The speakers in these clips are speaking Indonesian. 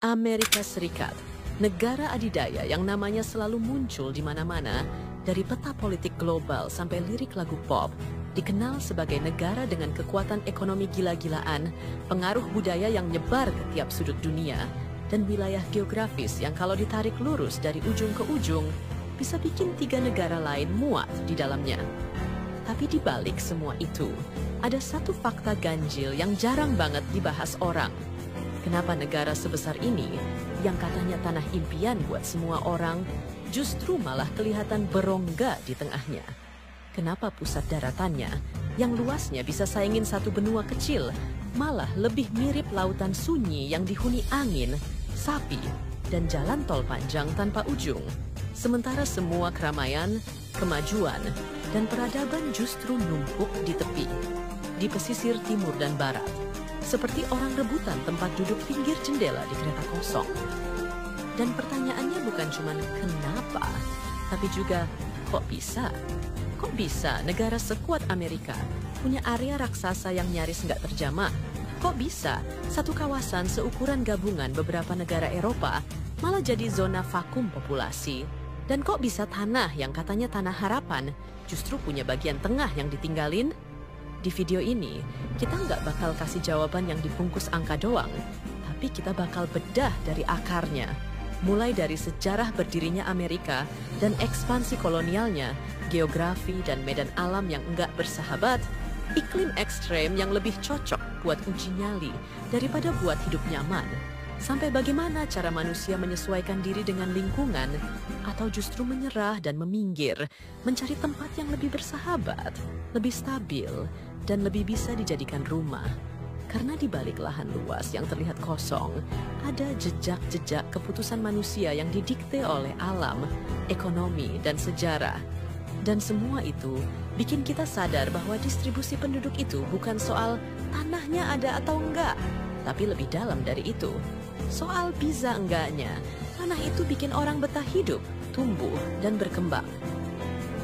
Amerika Serikat, negara adidaya yang namanya selalu muncul di mana-mana, dari peta politik global sampai lirik lagu pop, dikenal sebagai negara dengan kekuatan ekonomi gila-gilaan, pengaruh budaya yang nyebar ke tiap sudut dunia, dan wilayah geografis yang kalau ditarik lurus dari ujung ke ujung, bisa bikin 3 negara lain muat di dalamnya. Tapi di balik semua itu, ada satu fakta ganjil yang jarang banget dibahas orang. Kenapa negara sebesar ini, yang katanya tanah impian buat semua orang, justru malah kelihatan berongga di tengahnya? Kenapa pusat daratannya, yang luasnya bisa saingin satu benua kecil, malah lebih mirip lautan sunyi yang dihuni angin, sapi, dan jalan tol panjang tanpa ujung? Sementara semua keramaian, kemajuan, dan peradaban justru numpuk di tepi, di pesisir timur dan barat. Seperti orang rebutan tempat duduk pinggir jendela di kereta kosong. Dan pertanyaannya bukan cuma kenapa, tapi juga kok bisa? Kok bisa negara sekuat Amerika punya area raksasa yang nyaris nggak terjamah? Kok bisa satu kawasan seukuran gabungan beberapa negara Eropa malah jadi zona vakum populasi? Dan kok bisa tanah yang katanya tanah harapan justru punya bagian tengah yang ditinggalin? Di video ini, kita nggak bakal kasih jawaban yang dibungkus angka doang, tapi kita bakal bedah dari akarnya. Mulai dari sejarah berdirinya Amerika dan ekspansi kolonialnya, geografi dan medan alam yang nggak bersahabat, iklim ekstrem yang lebih cocok buat uji nyali daripada buat hidup nyaman, sampai bagaimana cara manusia menyesuaikan diri dengan lingkungan, atau justru menyerah dan meminggir, mencari tempat yang lebih bersahabat, lebih stabil, dan lebih bisa dijadikan rumah. Karena di balik lahan luas yang terlihat kosong, ada jejak-jejak keputusan manusia yang didikte oleh alam, ekonomi, dan sejarah. Dan semua itu bikin kita sadar bahwa distribusi penduduk itu bukan soal tanahnya ada atau enggak, tapi lebih dalam dari itu. Soal bisa enggaknya, tanah itu bikin orang betah hidup, tumbuh, dan berkembang.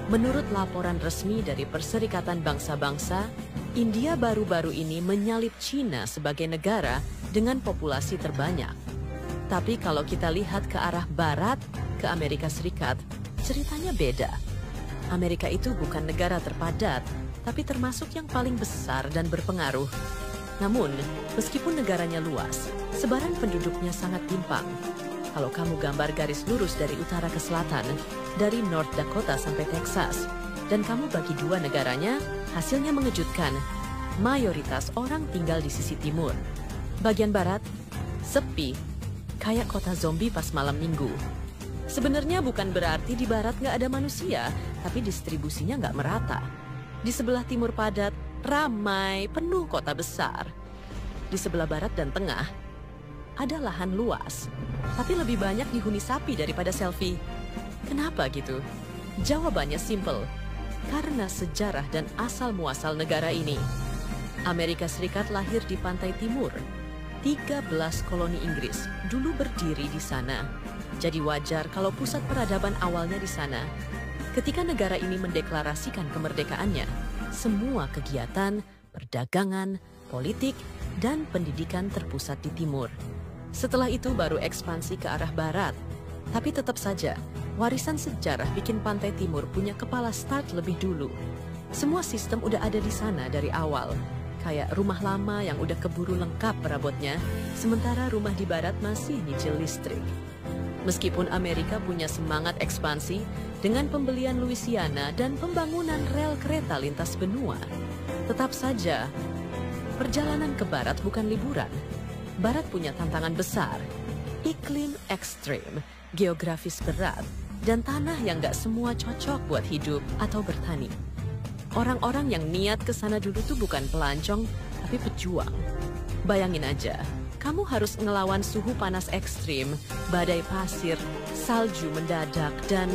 Menurut laporan resmi dari Perserikatan Bangsa-Bangsa, India baru-baru ini menyalip Cina sebagai negara dengan populasi terbanyak. Tapi kalau kita lihat ke arah barat, ke Amerika Serikat, ceritanya beda. Amerika itu bukan negara terpadat, tapi termasuk yang paling besar dan berpengaruh. Namun, meskipun negaranya luas, sebaran penduduknya sangat timpang. Kalau kamu gambar garis lurus dari utara ke selatan, dari North Dakota sampai Texas, dan kamu bagi 2 negaranya, hasilnya mengejutkan. Mayoritas orang tinggal di sisi timur. Bagian barat, sepi, kayak kota zombie pas malam minggu. Sebenarnya bukan berarti di barat nggak ada manusia, tapi distribusinya nggak merata. Di sebelah timur padat, ramai, penuh kota besar. Di sebelah barat dan tengah, ada lahan luas, tapi lebih banyak dihuni sapi daripada selfie. Kenapa gitu? Jawabannya simple. Karena sejarah dan asal-muasal negara ini. Amerika Serikat lahir di pantai timur. 13 koloni Inggris dulu berdiri di sana. Jadi wajar kalau pusat peradaban awalnya di sana. Ketika negara ini mendeklarasikan kemerdekaannya, semua kegiatan, perdagangan, politik, dan pendidikan terpusat di timur. Setelah itu baru ekspansi ke arah barat. Tapi tetap saja, warisan sejarah bikin pantai timur punya kepala start lebih dulu. Semua sistem udah ada di sana dari awal. Kayak rumah lama yang udah keburu lengkap perabotnya, sementara rumah di barat masih nyicil listrik. Meskipun Amerika punya semangat ekspansi dengan pembelian Louisiana dan pembangunan rel kereta lintas benua, tetap saja perjalanan ke barat bukan liburan. Barat punya tantangan besar, iklim ekstrim, geografis berat, dan tanah yang gak semua cocok buat hidup atau bertani. Orang-orang yang niat ke sana dulu tuh bukan pelancong, tapi pejuang. Bayangin aja, kamu harus ngelawan suhu panas ekstrim, badai pasir, salju mendadak, dan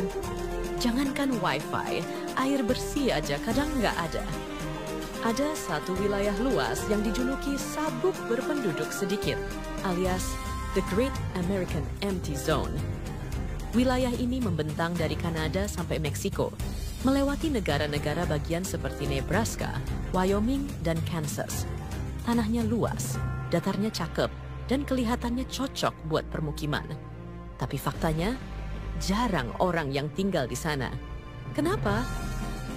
jangankan wifi, air bersih aja kadang nggak ada. Ada satu wilayah luas yang dijuluki sabuk berpenduduk sedikit, alias The Great American Empty Zone. Wilayah ini membentang dari Kanada sampai Meksiko, melewati negara-negara bagian seperti Nebraska, Wyoming, dan Kansas. Tanahnya luas, datarnya cakep, dan kelihatannya cocok buat permukiman. Tapi faktanya, jarang orang yang tinggal di sana. Kenapa?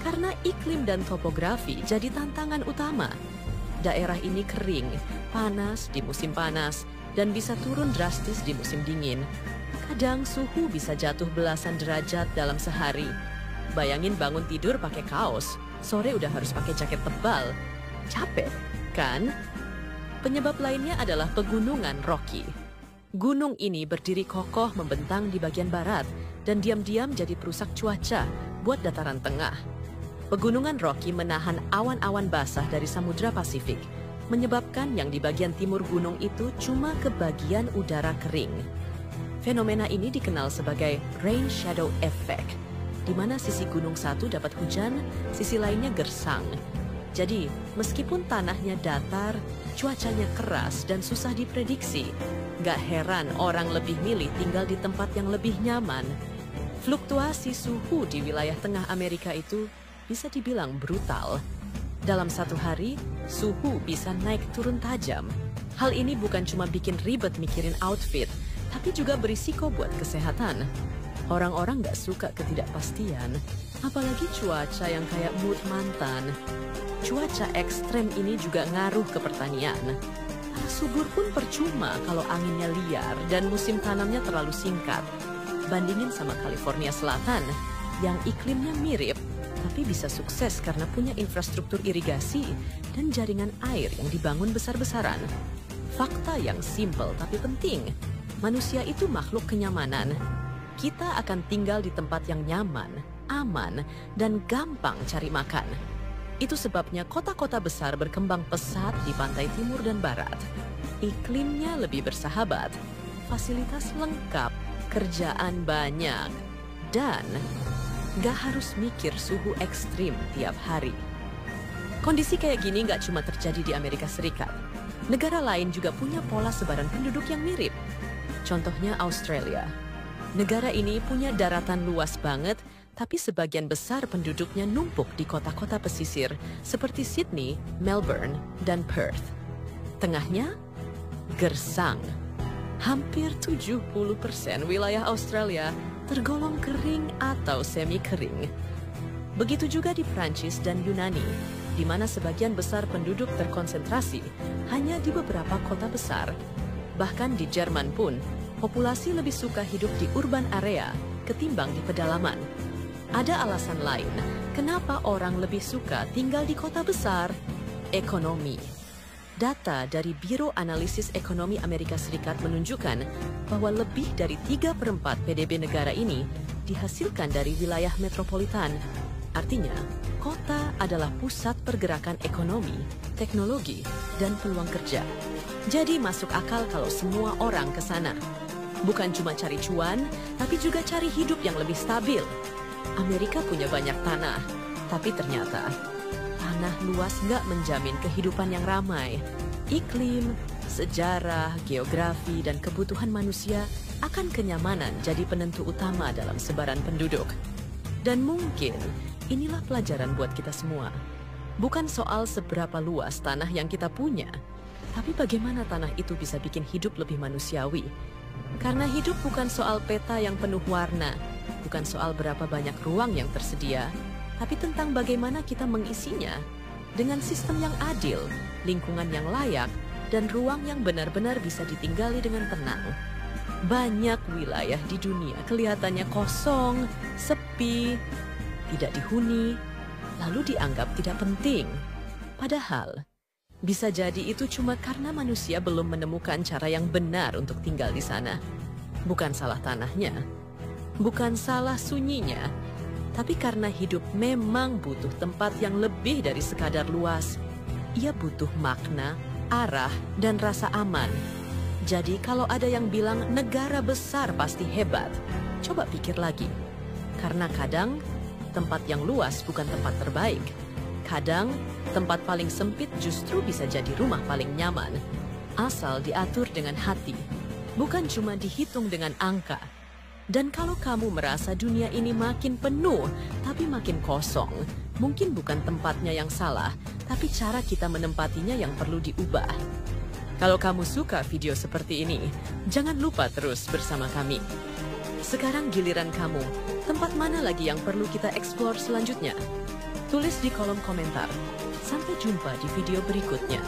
Karena iklim dan topografi jadi tantangan utama. Daerah ini kering, panas di musim panas, dan bisa turun drastis di musim dingin. Kadang suhu bisa jatuh belasan derajat dalam sehari. Bayangin bangun tidur pakai kaos, sore udah harus pakai jaket tebal. Capek, kan? Penyebab lainnya adalah pegunungan Rocky. Gunung ini berdiri kokoh membentang di bagian barat dan diam-diam jadi perusak cuaca buat dataran tengah. Pegunungan Rocky menahan awan-awan basah dari Samudra Pasifik, menyebabkan yang di bagian timur gunung itu cuma kebagian udara kering. Fenomena ini dikenal sebagai rain shadow effect, di mana sisi gunung satu dapat hujan, sisi lainnya gersang. Jadi, meskipun tanahnya datar, cuacanya keras dan susah diprediksi. Gak heran orang lebih milih tinggal di tempat yang lebih nyaman. Fluktuasi suhu di wilayah tengah Amerika itu bisa dibilang brutal. Dalam satu hari, suhu bisa naik turun tajam. Hal ini bukan cuma bikin ribet mikirin outfit, tapi juga berisiko buat kesehatan. Orang-orang gak suka ketidakpastian, apalagi cuaca yang kayak mood mantan. Cuaca ekstrem ini juga ngaruh ke pertanian. Subur pun percuma kalau anginnya liar dan musim tanamnya terlalu singkat. Bandingin sama California Selatan, yang iklimnya mirip, tapi bisa sukses karena punya infrastruktur irigasi dan jaringan air yang dibangun besar-besaran. Fakta yang simpel tapi penting, manusia itu makhluk kenyamanan. Kita akan tinggal di tempat yang nyaman, aman, dan gampang cari makan. Itu sebabnya kota-kota besar berkembang pesat di pantai timur dan barat. Iklimnya lebih bersahabat, fasilitas lengkap, kerjaan banyak, dan gak harus mikir suhu ekstrim tiap hari. Kondisi kayak gini gak cuma terjadi di Amerika Serikat. Negara lain juga punya pola sebaran penduduk yang mirip. Contohnya Australia. Negara ini punya daratan luas banget, tapi sebagian besar penduduknya numpuk di kota-kota pesisir seperti Sydney, Melbourne, dan Perth. Tengahnya, gersang. Hampir 70% wilayah Australia tergolong kering atau semi-kering. Begitu juga di Prancis dan Yunani, di mana sebagian besar penduduk terkonsentrasi hanya di beberapa kota besar. Bahkan di Jerman pun, populasi lebih suka hidup di urban area ketimbang di pedalaman. Ada alasan lain kenapa orang lebih suka tinggal di kota besar. Ekonomi. Data dari Biro Analisis Ekonomi Amerika Serikat menunjukkan bahwa lebih dari 3/4 PDB negara ini dihasilkan dari wilayah metropolitan. Artinya, kota adalah pusat pergerakan ekonomi, teknologi, dan peluang kerja. Jadi masuk akal kalau semua orang ke sana. Bukan cuma cari cuan, tapi juga cari hidup yang lebih stabil. Amerika punya banyak tanah, tapi ternyata tanah luas nggak menjamin kehidupan yang ramai. Iklim, sejarah, geografi, dan kebutuhan manusia akan kenyamanan jadi penentu utama dalam sebaran penduduk. Dan mungkin inilah pelajaran buat kita semua. Bukan soal seberapa luas tanah yang kita punya, tapi bagaimana tanah itu bisa bikin hidup lebih manusiawi. Karena hidup bukan soal peta yang penuh warna, bukan soal berapa banyak ruang yang tersedia, tapi tentang bagaimana kita mengisinya dengan sistem yang adil, lingkungan yang layak, dan ruang yang benar-benar bisa ditinggali dengan tenang. Banyak wilayah di dunia kelihatannya kosong, sepi, tidak dihuni, lalu dianggap tidak penting. Padahal, bisa jadi itu cuma karena manusia belum menemukan cara yang benar untuk tinggal di sana. Bukan salah tanahnya, bukan salah sunyinya, tapi karena hidup memang butuh tempat yang lebih dari sekadar luas. Ia butuh makna, arah, dan rasa aman. Jadi kalau ada yang bilang negara besar pasti hebat, coba pikir lagi. Karena kadang tempat yang luas bukan tempat terbaik. Kadang, tempat paling sempit justru bisa jadi rumah paling nyaman. Asal diatur dengan hati, bukan cuma dihitung dengan angka. Dan kalau kamu merasa dunia ini makin penuh, tapi makin kosong, mungkin bukan tempatnya yang salah, tapi cara kita menempatinya yang perlu diubah. Kalau kamu suka video seperti ini, jangan lupa terus bersama kami. Sekarang giliran kamu, tempat mana lagi yang perlu kita eksplor selanjutnya? Tulis di kolom komentar. Sampai jumpa di video berikutnya.